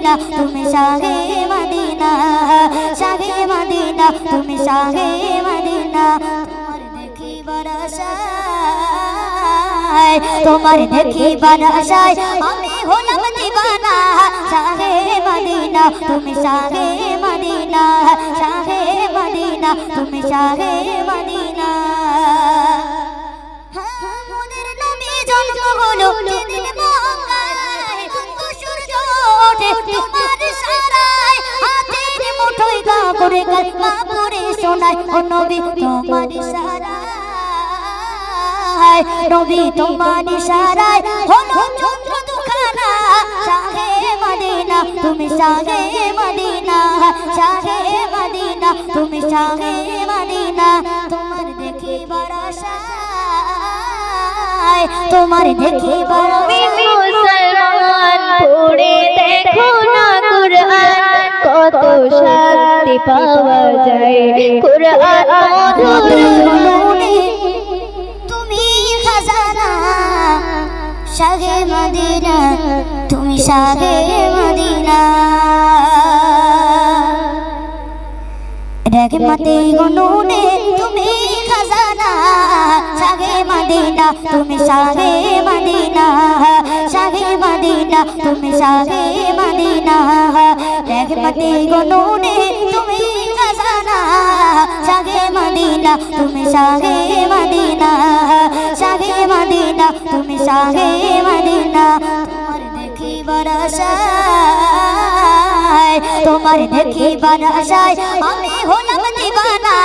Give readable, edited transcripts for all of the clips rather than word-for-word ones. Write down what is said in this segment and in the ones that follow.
Medina তুমি শাহে Medina শাহে Medina তুমি শাহে Medina তোমার দেখিবার আশায় আমি হলাম দিবানা শাহে মদিনা তুমি শাহে মদিনা শাহে মদিনা তুমি শাহে মদিনা মোদের নবী জন্ম হলো যেদিন মক্কায় সূর্য ওঠে তোমার সারায় হাতের মুঠোয় কাপড়ে কালমা পড়ে শোনায় ও নবী তোমার সারায় নবী তোমার ইশারায় হলো চন্দ্র দুখানা শাহে মদিনা তুমি শাহে মদিনা শাহে মদিনা তুমি শাহে মদিনা তোমার দেখিবার আশায় তোমার দেখিবার মুসলমান পড়ে দেখো না কুরআন কত শান্তি পাওয়া যায় কুরআন মধুর শাহে মদিনা তুমি শাহে মদিনা রহমতে গুনুনে তুমি খাজানা শাহে মদিনা তুমি শাহে মদিনা শাহে মদিনা তুমি শাহে মদিনা রহমতে গুনুনে তুমি খাজানা শাহে মদিনা তুমি শাহে মদিনা শাহে মদিনা তুমি শাহে মদিনা তোমার দেখিবার আশায় আমি হলাম দিবানা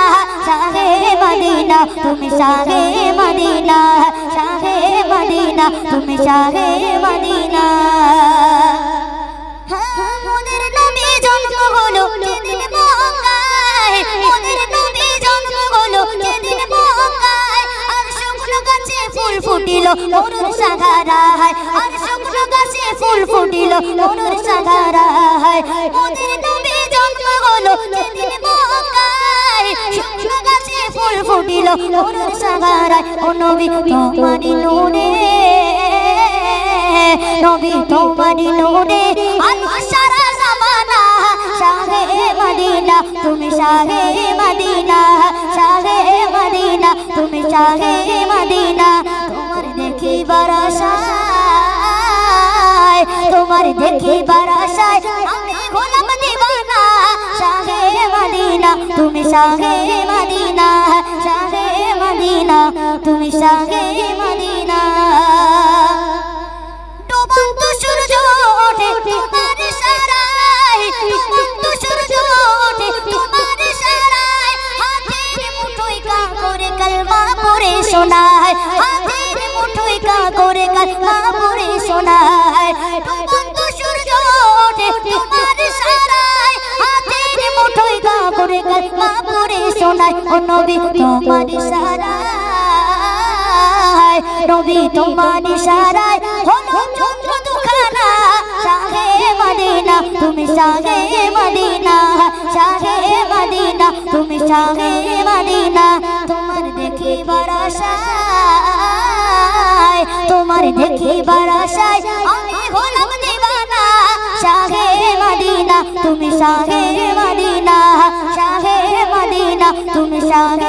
শাহে মদিনা তুমি শাহে মদিনা শাহে মদিনা তুমি শাহে মদিনা মোদের নবী জন্ম হলো যেদিন মক্কায় মোদের নবী জন্ম হলো যেদিন মক্কায় আর শুকনো গাছে ফুল ফুটিল মরুর সাহারায় আর শুকনো গাছে ফুল ফুটিল মরুর সাহারায় মোদের নবী জন্ম হলো যেদিন মক্কায় শুকনো গাছে ফুল ফুটিল মরুর সাহারায় ও নবী তোমারই নূরে নবী তোমারই নূরে আলো সারা জামানা শাহে মদিনা তুমি শাহে মদিনা শাহে মদিনা তুমি শাহে মদিনা তোমার দেখিবার আশায় তোমার দেখিবার আশায় আমি হলাম দিবানা শাহে মদিনা তুমি শাহে মদিনা শাহে মদিনা তুমি শাহে মদিনা ডুবন্ত সূর্য ওঠে তোমার সারায় ডুবন্ত সূর্য ওঠে তোমার সারায় হাতের মুঠোয় কাপড়ে কালমা পড়ে শোনায় হাতের মুঠোয় কাপড়ে কালমা পড়ে শোনায় ডুবন্ত সূর্য ওঠে তোমার সারায় হাতের মুঠোয় কাপড়ে কালমা পড়ে শোনায় ও নবী তোমার সারায় নবী তোমার ইশারায় হলো চন্দ্র দুখানা শাহে মদিনা তুমি শাহে মদিনা শাহে মদিনা তুমি শাহে মদিনা তোমার দেখিবার আশায় তোমার দেখিবার আশায় আমি হলাম দিবানা শাহে মদিনা তুমি শাহে মদিনা শাহে মদিনা তুমি শাহে